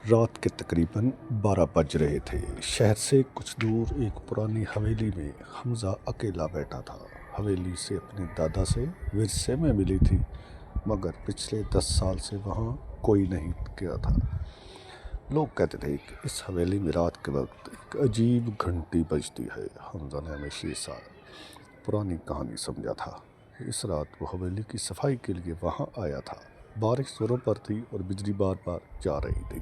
رات کے تقریباً 12 بج رہے تھے۔ شہر سے کچھ دور ایک پرانی حویلی میں حمزہ اکیلا بیٹھا تھا۔ حویلی سے اپنے دادا سے ورثے میں ملی تھی، مگر پچھلے 10 سال سے وہاں کوئی نہیں گیا تھا۔ لوگ کہتے تھے کہ اس حویلی میں رات کے وقت ایک عجیب گھنٹی بجتی ہے۔ حمزہ نے ہمیشہ یہ سال پرانی کہانی سمجھا تھا۔ اس رات وہ حویلی کی صفائی کے لیے وہاں آیا تھا۔ بارش زوروں پر تھی اور بجلی بار بار جا رہی تھی۔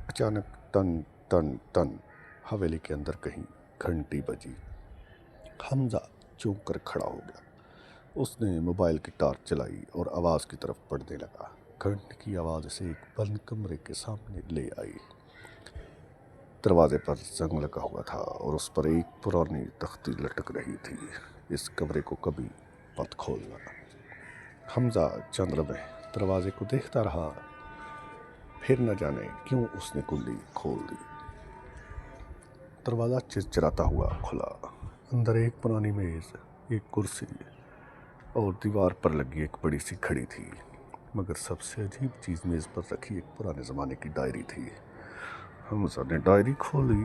اچانک ٹن ٹن ٹن حویلی کے اندر کہیں گھنٹی بجی۔ حمزہ چونک کر کھڑا ہو گیا۔ اس نے موبائل کی ٹارچ چلائی اور آواز کی طرف پڑھنے لگا۔ گھنٹی کی آواز اسے ایک بند کمرے کے سامنے لے آئی۔ دروازے پر زنگ لگا ہوا تھا اور اس پر ایک پرانی تختی لٹک رہی تھی: اس کمرے کو کبھی مت کھولنا۔ حمزہ چند لمحے دروازے کو دیکھتا رہا، پھر نہ جانے کیوں اس نے کنڈی کھول دی۔ دروازہ چرچراتا ہوا کھلا۔ اندر ایک پرانی میز، ایک کرسی اور دیوار پر لگی ایک بڑی سی گھڑی تھی، مگر سب سے عجیب چیز میز پر رکھی ایک پرانے زمانے کی ڈائری تھی۔ حمزہ نے ڈائری کھولی۔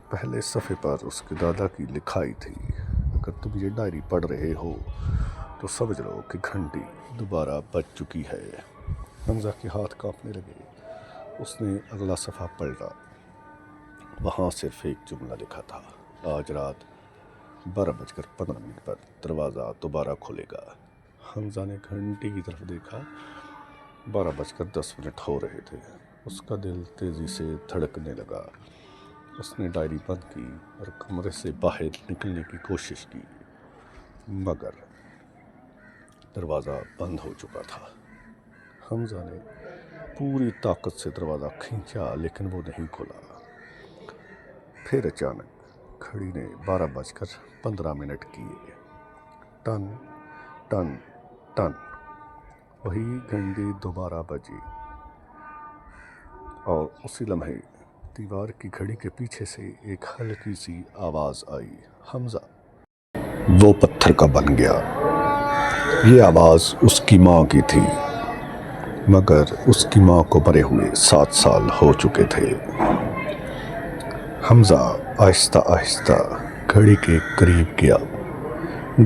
پہلے صفحے پر اس کے دادا کی لکھائی تھی: اگر تم یہ ڈائری پڑھ رہے ہو تو سمجھ لو کہ گھنٹی دوبارہ بج چکی ہے۔ حمزہ کے ہاتھ کانپنے لگے۔ اس نے اگلا صفحہ پلٹا۔ وہاں صرف ایک جملہ لکھا تھا: آج رات 12:15 پر دروازہ دوبارہ کھلے گا۔ حمزہ نے گھنٹی کی طرف دیکھا۔ 12:10 ہو رہے تھے۔ اس کا دل تیزی سے دھڑکنے لگا۔ اس نے ڈائری بند کی اور کمرے سے باہر نکلنے کی کوشش کی، مگر دروازہ بند ہو چکا تھا۔ حمزہ نے پوری طاقت سے دروازہ کھینچا، لیکن وہ نہیں کھلا۔ پھر اچانک گھڑی نے 12:15 کیے۔ ٹن ٹن ٹن وہی گھنٹی دوبارہ بجی، اور اسی لمحے دیوار کی گھڑی کے پیچھے سے ایک ہلکی سی آواز آئی: حمزہ۔ وہ پتھر کا بن گیا۔ یہ آواز اس کی ماں کی تھی، مگر اس کی ماں کو مرے ہوئے 7 سال ہو چکے تھے۔ حمزہ آہستہ آہستہ گھڑی کے قریب گیا۔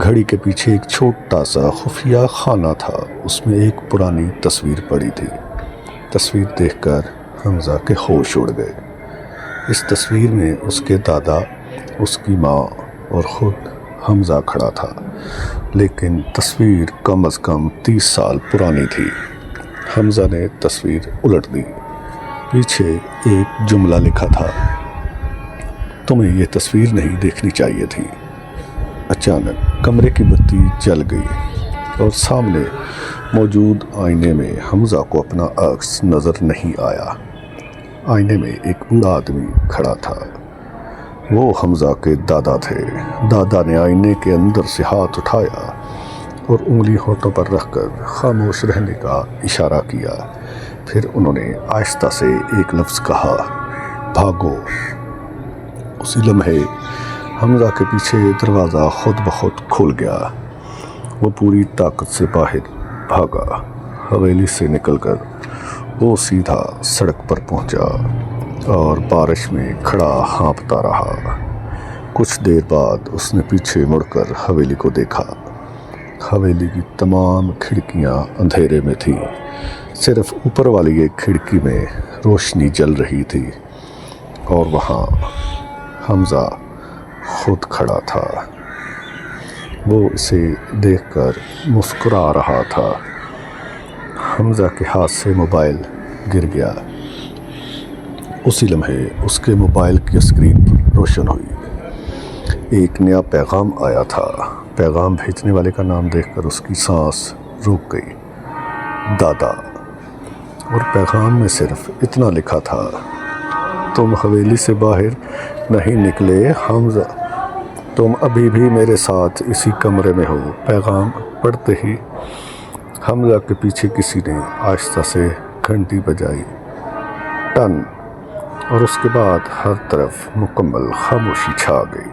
گھڑی کے پیچھے ایک چھوٹا سا خفیہ خانہ تھا۔ اس میں ایک پرانی تصویر پڑی تھی۔ تصویر دیکھ کر حمزہ کے ہوش اڑ گئے۔ اس تصویر میں اس کے دادا، اس کی ماں اور خود حمزہ کھڑا تھا، لیکن تصویر کم از کم 30 سال پرانی تھی۔ حمزہ نے تصویر الٹ دی۔ پیچھے ایک جملہ لکھا تھا: تمہیں یہ تصویر نہیں دیکھنی چاہیے تھی۔ اچانک کمرے کی بتی جل گئی اور سامنے موجود آئینے میں حمزہ کو اپنا عکس نظر نہیں آیا۔ آئینے میں ایک بوڑھا آدمی کھڑا تھا۔ وہ حمزہ کے دادا تھے۔ دادا نے آئینے کے اندر سے ہاتھ اٹھایا اور انگلی ہونٹوں پر رکھ کر خاموش رہنے کا اشارہ کیا۔ پھر انہوں نے آہستہ سے ایک لفظ کہا: بھاگو۔ اسی لمحے حمزہ کے پیچھے دروازہ خود بخود کھل گیا۔ وہ پوری طاقت سے باہر بھاگا۔ حویلی سے نکل کر وہ سیدھا سڑک پر پہنچا اور بارش میں کھڑا ہانپتا رہا۔ کچھ دیر بعد اس نے پیچھے مڑ کر حویلی کو دیکھا۔ حویلی کی تمام کھڑکیاں اندھیرے میں تھیں۔ صرف اوپر والی ایک کھڑکی میں روشنی جل رہی تھی، اور وہاں حمزہ خود کھڑا تھا۔ وہ اسے دیکھ کر مسکرا رہا تھا۔ حمزہ کے ہاتھ سے موبائل گر گیا۔ اسی لمحے اس کے موبائل کی اسکرین روشن ہوئی۔ ایک نیا پیغام آیا تھا۔ پیغام بھیجنے والے کا نام دیکھ کر اس کی سانس رک گئی: دادا۔ اور پیغام میں صرف اتنا لکھا تھا: تم حویلی سے باہر نہیں نکلے حمزہ، تم ابھی بھی میرے ساتھ اسی کمرے میں ہو۔ پیغام پڑھتے ہی حمزہ کے پیچھے کسی نے آہستہ سے گھنٹی بجائی: ٹن، اور اس کے بعد ہر طرف مکمل خاموشی چھا گئی۔